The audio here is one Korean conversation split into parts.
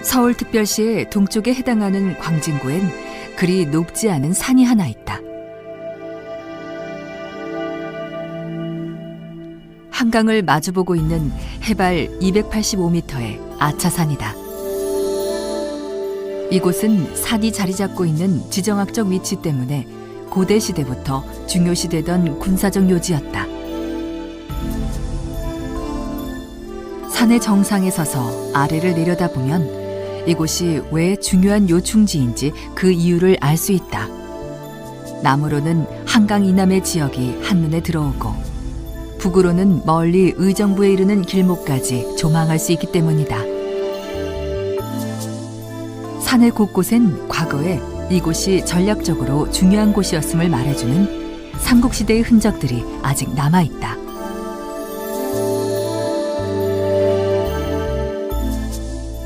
서울특별시의 동쪽에 해당하는 광진구엔 그리 높지 않은 산이 하나 있다. 한강을 마주보고 있는 해발 285m의 아차산이다. 이곳은 산이 자리 잡고 있는 지정학적 위치 때문에 고대 시대부터 중요시되던 군사적 요지였다. 산의 정상에 서서 아래를 내려다보면 이곳이 왜 중요한 요충지인지 그 이유를 알 수 있다. 남으로는 한강 이남의 지역이 한눈에 들어오고 북으로는 멀리 의정부에 이르는 길목까지 조망할 수 있기 때문이다. 산의 곳곳엔 과거에 이곳이 전략적으로 중요한 곳이었음을 말해주는 삼국시대의 흔적들이 아직 남아있다.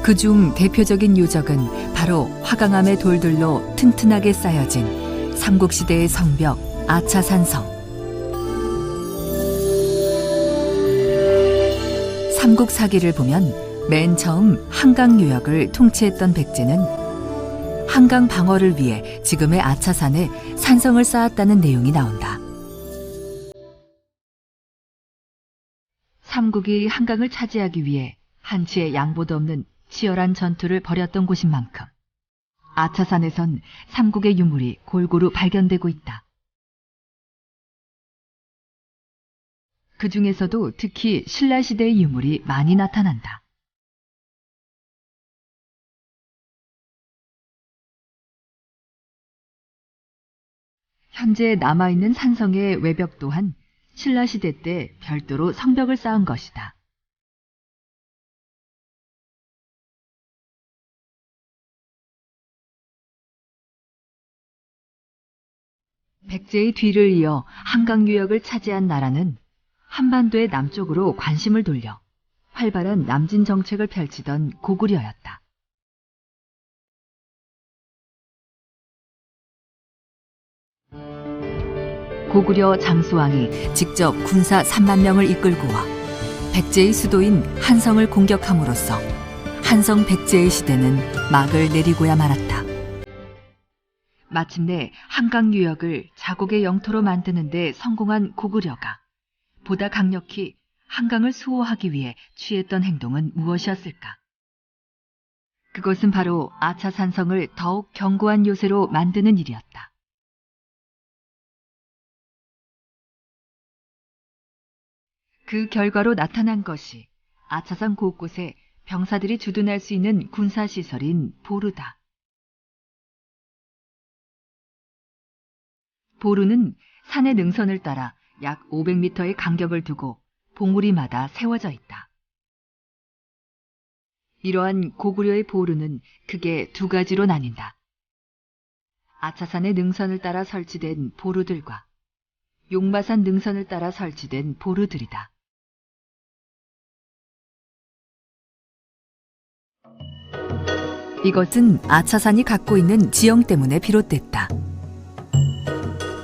그중 대표적인 유적은 바로 화강암의 돌들로 튼튼하게 쌓여진 삼국시대의 성벽 아차산성. 삼국사기를 보면 맨 처음 한강 유역을 통치했던 백제는 한강 방어를 위해 지금의 아차산에 산성을 쌓았다는 내용이 나온다. 삼국이 한강을 차지하기 위해 한치의 양보도 없는 치열한 전투를 벌였던 곳인 만큼 아차산에선 삼국의 유물이 골고루 발견되고 있다. 그 중에서도 특히 신라시대의 유물이 많이 나타난다. 현재 남아있는 산성의 외벽 또한 신라시대 때 별도로 성벽을 쌓은 것이다. 백제의 뒤를 이어 한강 유역을 차지한 나라는 한반도의 남쪽으로 관심을 돌려 활발한 남진 정책을 펼치던 고구려였다. 고구려 장수왕이 직접 군사 3만 명을 이끌고 와 백제의 수도인 한성을 공격함으로써 한성 백제의 시대는 막을 내리고야 말았다. 마침내 한강 유역을 자국의 영토로 만드는 데 성공한 고구려가 보다 강력히 한강을 수호하기 위해 취했던 행동은 무엇이었을까? 그것은 바로 아차산성을 더욱 견고한 요새로 만드는 일이었다. 그 결과로 나타난 것이 아차산 곳곳에 병사들이 주둔할 수 있는 군사시설인 보루다. 보루는 산의 능선을 따라 약 500m의 간격을 두고 봉우리마다 세워져 있다. 이러한 고구려의 보루는 크게 두 가지로 나뉜다. 아차산의 능선을 따라 설치된 보루들과 용마산 능선을 따라 설치된 보루들이다. 이것은 아차산이 갖고 있는 지형 때문에 비롯됐다.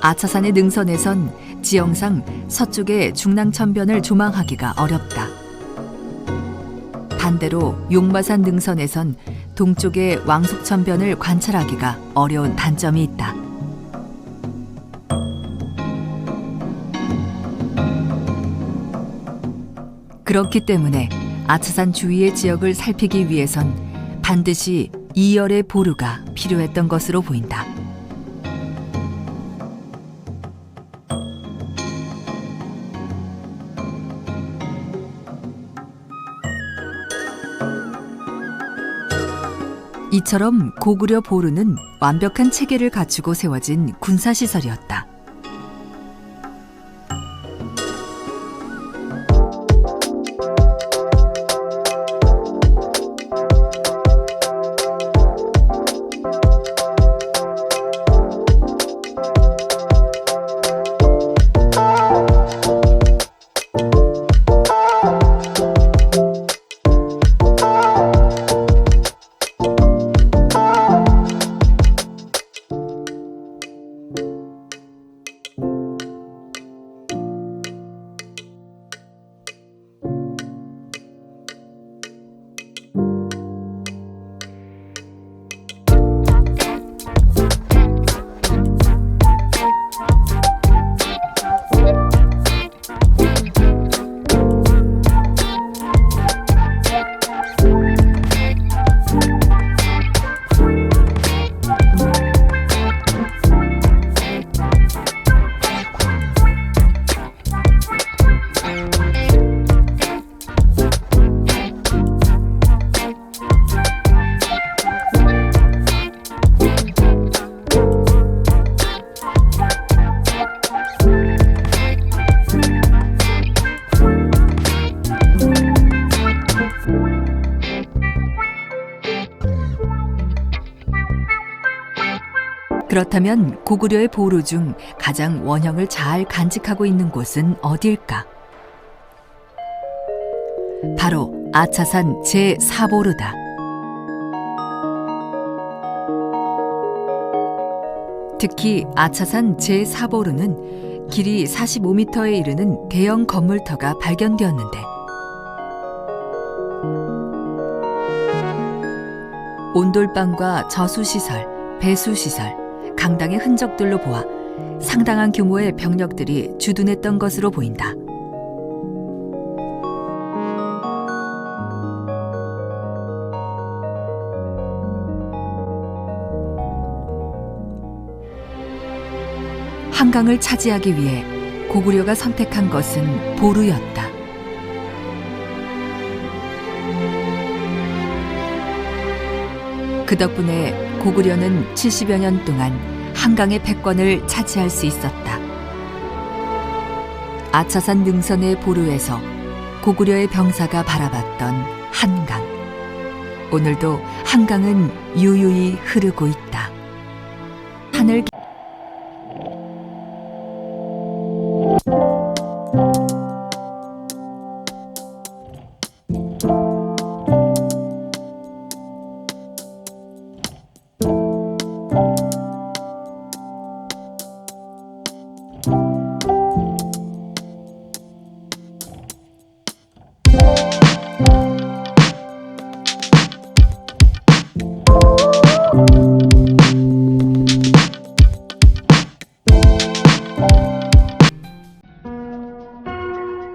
아차산의 능선에선 지형상 서쪽의 중랑천변을 조망하기가 어렵다. 반대로 용마산 능선에선 동쪽의 왕숙천변을 관찰하기가 어려운 단점이 있다. 그렇기 때문에 아차산 주위의 지역을 살피기 위해선 반드시 2열의 보루가 필요했던 것으로 보인다. 이처럼 고구려 보루는 완벽한 체계를 갖추고 세워진 군사시설이었다. 그렇다면 고구려의 보루 중 가장 원형을 잘 간직하고 있는 곳은 어디일까? 바로 아차산 제4보루다. 특히 아차산 제4보루는 길이 45m에 이르는 대형 건물터가 발견되었는데 온돌방과 저수시설, 배수시설, 강당의 흔적들로 보아 상당한 규모의 병력들이 주둔했던 것으로 보인다. 한강을 차지하기 위해 고구려가 선택한 것은 보루였다. 그 덕분에 고구려는 70여 년 동안 한강의 패권을 차지할 수 있었다. 아차산 능선의 보루에서 고구려의 병사가 바라봤던 한강. 오늘도 한강은 유유히 흐르고 있다. 하늘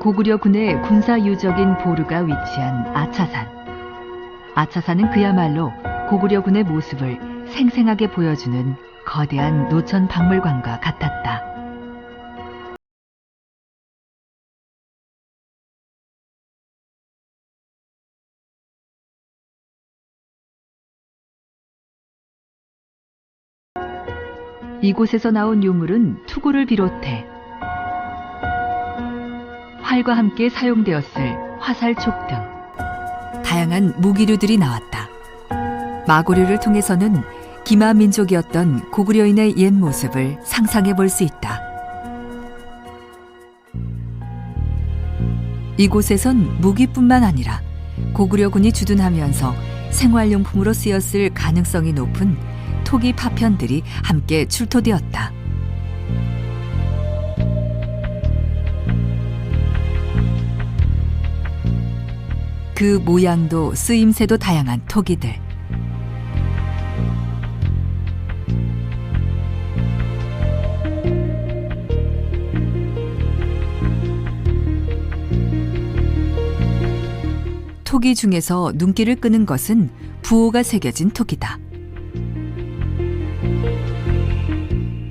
고구려군의 군사유적인 보루가 위치한 아차산. 아차산은 그야말로 고구려군의 모습을 생생하게 보여주는 거대한 노천 박물관과 같았다. 이곳에서 나온 유물은 투구를 비롯해 활과 함께 사용되었을 화살촉 등 다양한 무기류들이 나왔다. 마고류를 통해서는 기마 민족이었던 고구려인의 옛 모습을 상상해 볼 수 있다. 이곳에선 무기뿐만 아니라 고구려군이 주둔하면서 생활용품으로 쓰였을 가능성이 높은 토기 파편들이 함께 출토되었다. 그 모양도 쓰임새도 다양한 토기들. 토기 중에서 눈길을 끄는 것은 부호가 새겨진 토기다.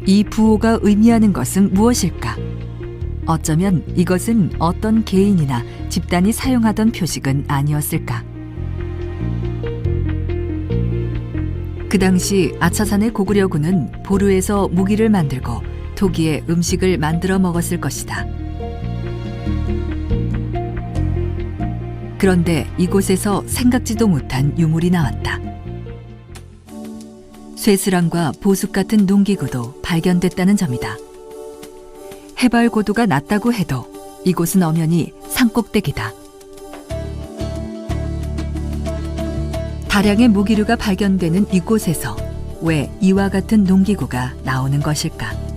이 부호가 의미하는 것은 무엇일까? 어쩌면 이것은 어떤 개인이나 집단이 사용하던 표식은 아니었을까? 그 당시 아차산의 고구려군은 보루에서 무기를 만들고 토기에 음식을 만들어 먹었을 것이다. 그런데 이곳에서 생각지도 못한 유물이 나왔다. 쇠스랑과 보습 같은 농기구도 발견됐다는 점이다. 해발 고도가 낮다고 해도 이곳은 엄연히 산꼭대기다. 다량의 무기류가 발견되는 이곳에서 왜 이와 같은 농기구가 나오는 것일까?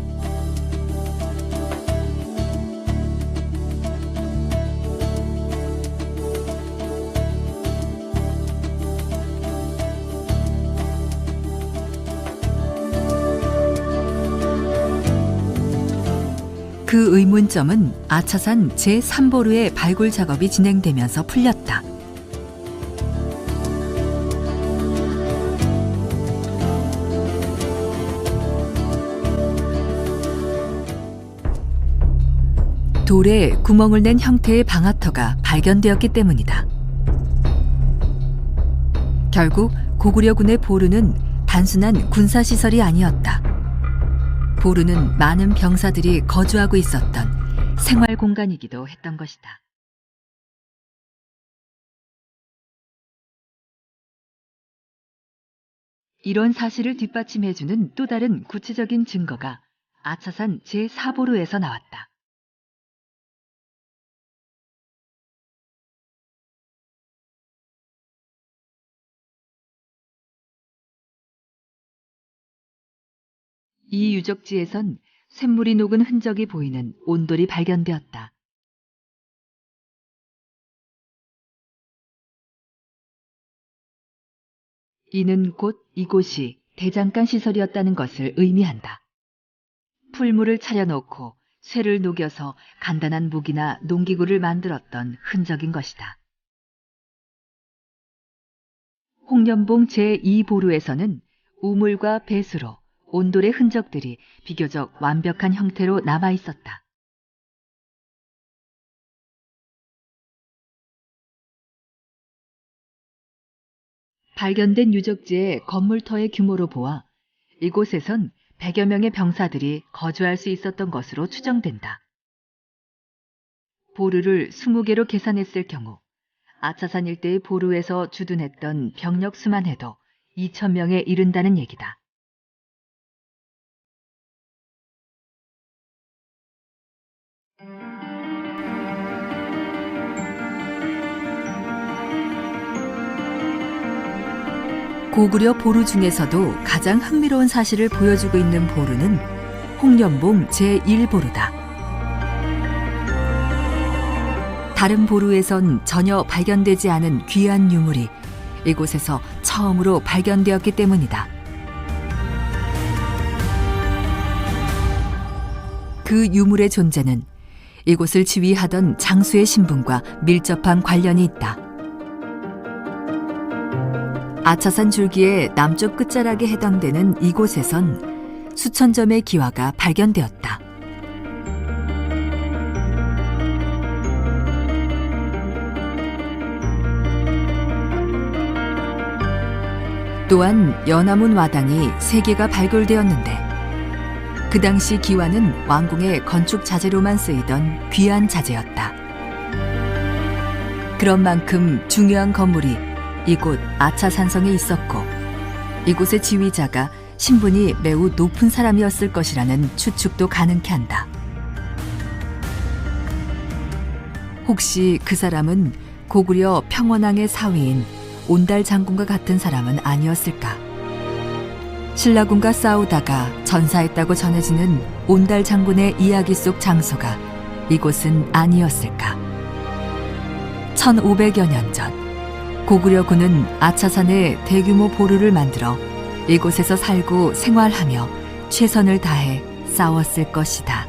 그 의문점은 아차산 제3보루의 발굴 작업이 진행되면서 풀렸다. 돌에 구멍을 낸 형태의 방아터가 발견되었기 때문이다. 결국 고구려군의 보루는 단순한 군사시설이 아니었다. 보루는 많은 병사들이 거주하고 있었던 생활 공간이기도 했던 것이다. 이런 사실을 뒷받침해주는 또 다른 구체적인 증거가 아차산 제4보루에서 나왔다. 이 유적지에선 쇳물이 녹은 흔적이 보이는 온돌이 발견되었다. 이는 곧 이곳이 대장간 시설이었다는 것을 의미한다. 풀물을 차려놓고 쇠를 녹여서 간단한 무기나 농기구를 만들었던 흔적인 것이다. 홍련봉 제2보루에서는 우물과 배수로, 온돌의 흔적들이 비교적 완벽한 형태로 남아 있었다. 발견된 유적지의 건물터의 규모로 보아 이곳에선 100여 명의 병사들이 거주할 수 있었던 것으로 추정된다. 보루를 20개로 계산했을 경우 아차산 일대의 보루에서 주둔했던 병력 수만 해도 2,000명에 이른다는 얘기다. 고구려 보루 중에서도 가장 흥미로운 사실을 보여주고 있는 보루는 홍련봉 제1보루다. 다른 보루에선 전혀 발견되지 않은 귀한 유물이 이곳에서 처음으로 발견되었기 때문이다. 그 유물의 존재는 이곳을 지휘하던 장수의 신분과 밀접한 관련이 있다. 아차산 줄기의 남쪽 끝자락에 해당되는 이곳에선 수천 점의 기와가 발견되었다. 또한 연화문 와당이 3개가 발굴되었는데 그 당시 기와는 왕궁의 건축 자재로만 쓰이던 귀한 자재였다. 그런 만큼 중요한 건물이 이곳 아차산성에 있었고 이곳의 지휘자가 신분이 매우 높은 사람이었을 것이라는 추측도 가능케 한다. 혹시 그 사람은 고구려 평원왕의 사위인 온달 장군과 같은 사람은 아니었을까? 신라군과 싸우다가 전사했다고 전해지는 온달 장군의 이야기 속 장소가 이곳은 아니었을까? 1500여 년 전 고구려군은 아차산에 대규모 보루를 만들어 이곳에서 살고 생활하며 최선을 다해 싸웠을 것이다.